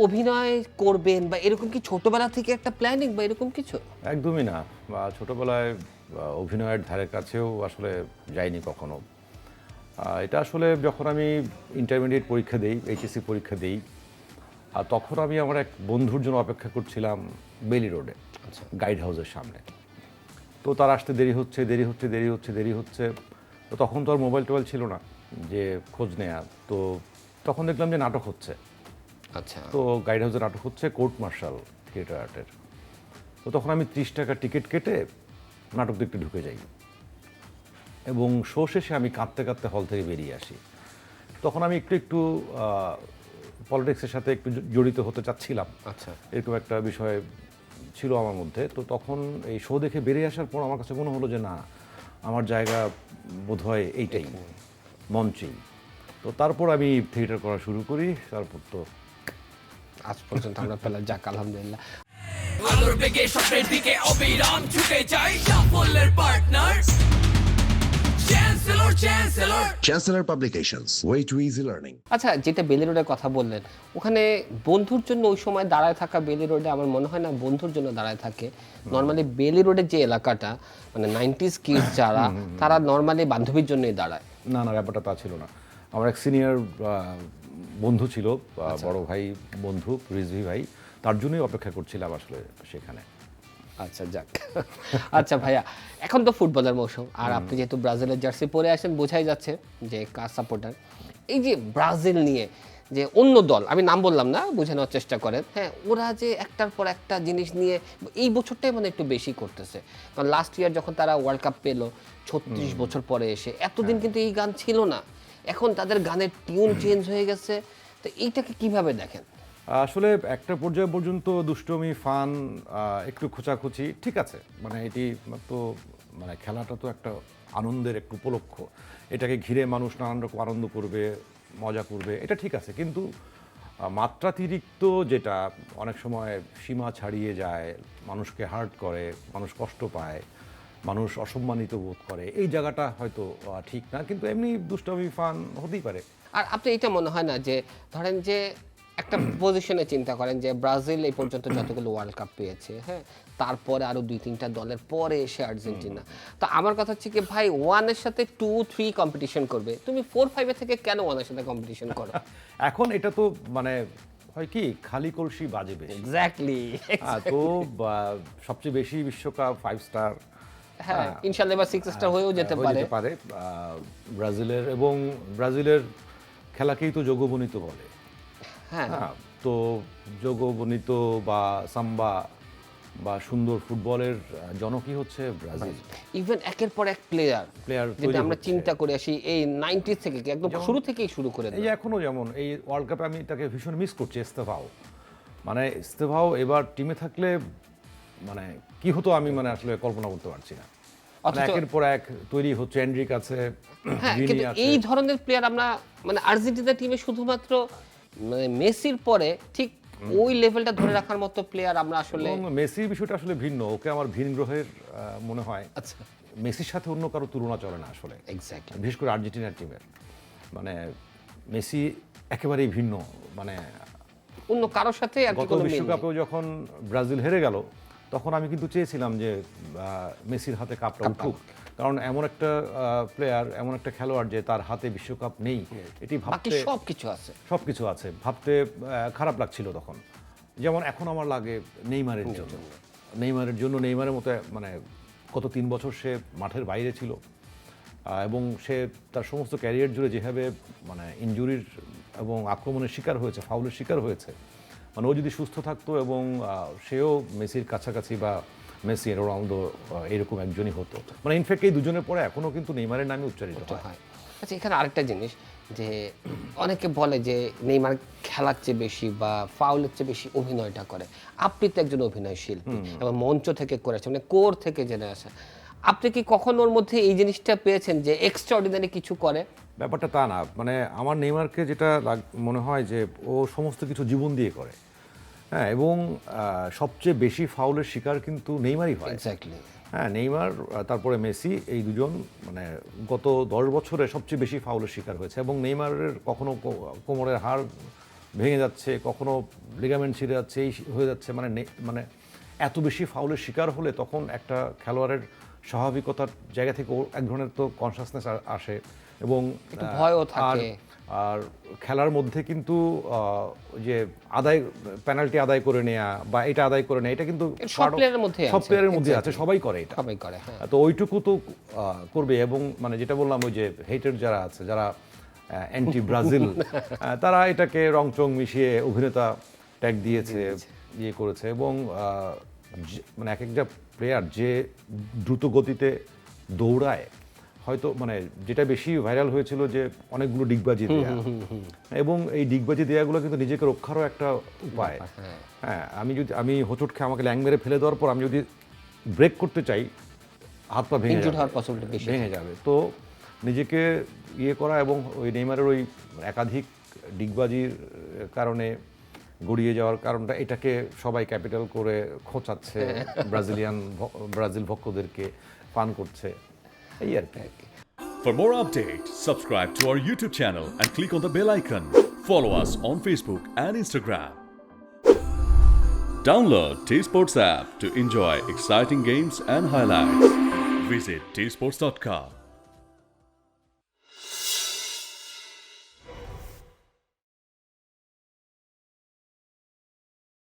অভিনয় করবেন বা এরকম কি ছোটবেলা থেকে একটা প্ল্যানিং বা এরকম কিছু? একদমই না। ছোটবেলায় অভিনয়ের ধারে কাছেও আসলে যাইনি কখনো। এটা আসলে যখন আমি ইন্টারমিডিয়েট পরীক্ষা দেই, এইচএসসি পরীক্ষা দেই, তখন আমি আমার এক বন্ধুর জন্য অপেক্ষা করছিলাম বেইলি রোডে, আচ্ছা। গাইড হাউসের সামনে। তো তার আসতে দেরি হচ্ছে, দেরি হচ্ছে, দেরি হচ্ছে, দেরি হচ্ছে। তো তখন তো আর মোবাইল-টোবাইল ছিল না যে খোঁজ নেয়া। তো তখন দেখলাম যে নাটক হচ্ছে। আচ্ছা। তো গাইড হাউসে নাটক হচ্ছে কোর্ট মার্শাল থিয়েটার আর্টের। তো তখন আমি ৩০ টাকা টিকিট কেটে নাটক দেখতে ঢুকে যাই এবং শো শেষে আমি কাঁদতে কাঁদতে হল থেকে বেরিয়ে আসি। তখন আমি একটু পলিটিক্সের সাথে একটু জড়িত হতে চাচ্ছিলাম। আচ্ছা। এরকম একটা বিষয় ছিল আমার মধ্যে। তো তখন এই শো দেখে বেরিয়ে আসার পর আমার কাছে মনে হলো যে না, আমার জায়গা বোধহয় এইটাই, মঞ্চেই। তো তারপর আমি থিয়েটার করা শুরু করি। তারপর তো আজ পর্যন্ত আমরা পেলাম, যাক আলহামদুলিল্লাহ। আলোর বেগে স্বপ্নের দিকে অবিরাম ছুটে যাই সাফল্যের partner chancellor Chancellor Publications, way to easy learning. আচ্ছা, যেটা বেলি রোডের কথা বললেন, ওখানে বন্ধুর জন্য ওই সময় দাঁড়ায় থাকা বেলি রোডে আমার মনে হয় না বন্ধুর জন্য দাঁড়ায় থাকে। নরমালি বেলি রোডের যে এলাকাটা মানে 90s কিডস যারা তারা নরমালি বান্ধবীর জন্যই দাঁড়ায়। না, না, ব্যাপারটা তা ছিল না। আমার এক সিনিয়র বন্ধু ছিল, বড় ভাই বন্ধু রিজভী ভাই। তার জন্যই অপেক্ষা করছিলাম আসলে সেখানে। আচ্ছা, যাক। আচ্ছা ভাইয়া, এখন তো ফুটবলের মৌসুম আর আপনি যেহেতু ব্রাজিলের জার্সি পরে আসেন, বোঝাই যাচ্ছে যে কার সাপোর্টার। এই যে ব্রাজিল নিয়ে যে অন্য দল, আমি নাম বললাম না, বুঝে নেওয়ার চেষ্টা করেন। হ্যাঁ, ওরা যে একটার পর একটা জিনিস নিয়ে এই বছরটাই মানে একটু বেশি করতেছে। কারণ লাস্ট ইয়ার যখন তারা ওয়ার্ল্ড কাপ পেলো 36 বছর পরে এসে, এতদিন কিন্তু এই গান ছিল না। এখন তাদের গানের টিউন চেঞ্জ হয়ে গেছে। তো এইটাকে কিভাবে দেখেন? আসলে একটা পর্যায় পর্যন্ত দুষ্টমি, ফান, একটু খোঁচাখুচি ঠিক আছে। মানে এটি তো মানে খেলাটা তো একটা আনন্দের একটু উপলক্ষ। এটাকে ঘিরে মানুষ নানান রকম আনন্দ করবে, মজা করবে, এটা ঠিক আছে। কিন্তু মাত্রাতিরিক্ত যেটা অনেক সময় সীমা ছাড়িয়ে যায়, মানুষকে হার্ট করে, মানুষ কষ্ট পায়, মানুষ অসম্মানিত বোধ করে, এই জায়গাটা হয়তো ঠিক না। কিন্তু এমনি দুষ্টমি, ফান হতেই পারে। আর আপনি এটা মনে হয় না যে ধরেন যে একটা পজিশনে চিন্তা করেন যে ব্রাজিল এই পর্যন্ত যতগুলো ওয়ার্ল্ড কাপ পেয়েছে, হ্যাঁ, তারপরে আরো 2-3টা দলের পরে এসে আর্জেন্টিনা। তো আমার কথা হচ্ছে কি ভাই, 1 এর সাথে 2-3 কম্পিটিশন করবে, তুমি 4-5 এর থেকে কেন 1 এর সাথে কম্পিটিশন করো? এখন এটা তো মানে হয় কি, খালি কলসি বাজে বেশি। এক্স্যাক্টলি। তো সবচেয়ে বেশি বিশ্বকাপ 5 স্টার, হ্যাঁ, ইনশাআল্লাহ এবার 6 স্টার হয়েও যেতে পারে। ব্রাজিলের, এবং ব্রাজিলের খেলাকেই তো যোগবনিত বলে। হ্যাঁ, হ্যাঁ, তো যোগবনিত বা সাম্বা বা সুন্দর ফুটবলের জনকই হচ্ছে ব্রাজিল। ইভেন একের পর এক প্লেয়ার প্লেয়ার যেটা আমরা চিন্তা করে আসি এই 90 থেকে একদম শুরু থেকেই শুরু করে এই যে এখনো যেমন এই ওয়ার্ল্ড কাপে আমি তাকে ভীষণ মিস করছি, এস্তেভাও। মানে এস্তেভাও এবার টিমে থাকলে মানে কি হতো আমি মানে আসলে কল্পনা করতে পারছি না। মানে অথচ একের পর এক তৈরি হচ্ছে, এনরিক আছে, হ্যাঁ, ভিনি কিন্তু আছে। এই ধরনের প্লেয়ার আমরা মানে আর্জেন্টিনা টিমে শুধুমাত্র মানে মেসির পরে ঠিক ওই লেভেলটা ধরে রাখার মতো প্লেয়ার আমরা আসলে। এবং মেসির বিষয়টা আসলে ভিন্ন, ওকে আমার ভিন গ্রহের মনে হয়। আচ্ছা, মেসির সাথে অন্য কারো তুলনা চলে না আসলে, এক্স্যাক্টলি। বিশেষ করে আর্জেন্টিনার টিমের। মানে মেসি একেবারেই ভিন্ন। মানে অন্য কারোর সাথে আর কি গত কোনো মিল নেই। বিশ্বকাপেও যখন ব্রাজিল হেরে গেল, তখন আমি কিন্তু চেয়েছিলাম যে মেসির হাতে কাপটা উঠুক। কারণ এমন একটা প্লেয়ার, এমন একটা খেলোয়াড় যে তার হাতে বিশ্বকাপ নেই, এটি বাকি ভাবতে সব কিছু আছে। সব কিছু আছে, ভাবতে খারাপ লাগছিল তখন। যেমন এখন আমার লাগে নেইমারের জন্য। নেইমারের মতো মানে গত 3 বছর সে মাঠের বাইরে ছিল, এবং সে তার সমস্ত ক্যারিয়ার জুড়ে যেভাবে মানে ইনজুরির এবং আক্রমণের শিকার হয়েছে, ফাউলের শিকার হয়েছে, মানে ও যদি সুস্থ থাকতো এবং সেও মেসির কাছাকাছি বা মেসি, রোনালদো এরকম একজনই হতো। মানে ইনফ্যাক্ট এই দুজনের পরে এখনও কিন্তু নেইমারের নামে উচ্চারিত হয়। হয়। আচ্ছা, এখানে আরেকটা জিনিস যে অনেকে বলে যে নেইমার খেলার চেয়ে বেশি বা ফাউলের চেয়ে বেশি অভিনয়টা করে। আপনি তো একজন অভিনয় শিল্পী এবং মঞ্চ থেকে করেছেন, মানে কোর থেকে জেনে আসা। আপনি কি কখনো ওর মধ্যে এই জিনিসটা পেয়েছেন যে এক্সট্রাঅর্ডিনারি কিছু করে? ব্যাপারটা তা না। মানে আমার নেইমারকে যেটা মনে হয় যে ও সমস্ত কিছু জীবন দিয়ে করে। হ্যাঁ, এবং সবচেয়ে বেশি ফাউলের শিকার কিন্তু নেইমারই হয়। এক্স্যাক্টলি। হ্যাঁ, নেইমার, তারপরে মেসি, এই দুজন মানে গত 10 বছরে সবচেয়ে বেশি ফাউলের শিকার হয়েছে। এবং নেইমারের কখনো কোমরের হাড় ভেঙে যাচ্ছে, কখনো লিগামেন্ট ছিঁড়ে যাচ্ছে, এই হয়ে যাচ্ছে, মানে এত বেশি ফাউলের শিকার হলে তখন একটা খেলোয়াড়ের স্বাভাবিকতার জায়গা থেকে এক ধরনের তো কনসাসনেস আসে, এবং একটু ভয়ও থাকে। আর খেলার মধ্যে কিন্তু যে পেনাল্টি আদায় করে নেওয়া বা এটা আদায় করে নেওয়া, এটা কিন্তু সব প্লেয়ারের মধ্যে সব প্লেয়ারের মধ্যে আছে, সবাই করে এটা। সবাই করে, হ্যাঁ। তো ওইটুকু তো করবে। এবং মানে যেটা বললাম, ওই যে হেটার যারা আছে, যারা অ্যান্টি ব্রাজিল, তারা এটাকে রংচং মিশিয়ে অভিনেতা ট্যাগ দিয়েছে, ইয়ে করেছে। এবং মানে এক একটা প্লেয়ার যে দ্রুত গতিতে দৌড়ায়, হয়তো মানে যেটা বেশি ভাইরাল হয়েছিল যে অনেকগুলো ডিগবাজি দেয়া, এবং এই ডিগবাজি দেয়াগুলো কিন্তু নিজেকে রক্ষারও একটা উপায়। হ্যাঁ, আমি হোঁচট খেয়ে আমাকে ল্যাং মেরে ফেলে দেওয়ার পর আমি যদি ব্রেক করতে চাই, হাত পা ভেঙে যাবে। তো নিজেকে ইয়ে করা, এবং ওই নেইমারের ওই একাধিক ডিগবাজির কারণে গড়িয়ে যাওয়ার কারণটা, এটাকে সবাই ক্যাপিটাল করে খোঁচাচ্ছে, ব্রাজিল ভক্তদেরকে পান করছে, এই আর কি। For more updates, subscribe to our YouTube channel and click on the bell icon. Follow us on Facebook and Instagram. Download T-Sports app to enjoy exciting games and highlights. Visit tsports.com.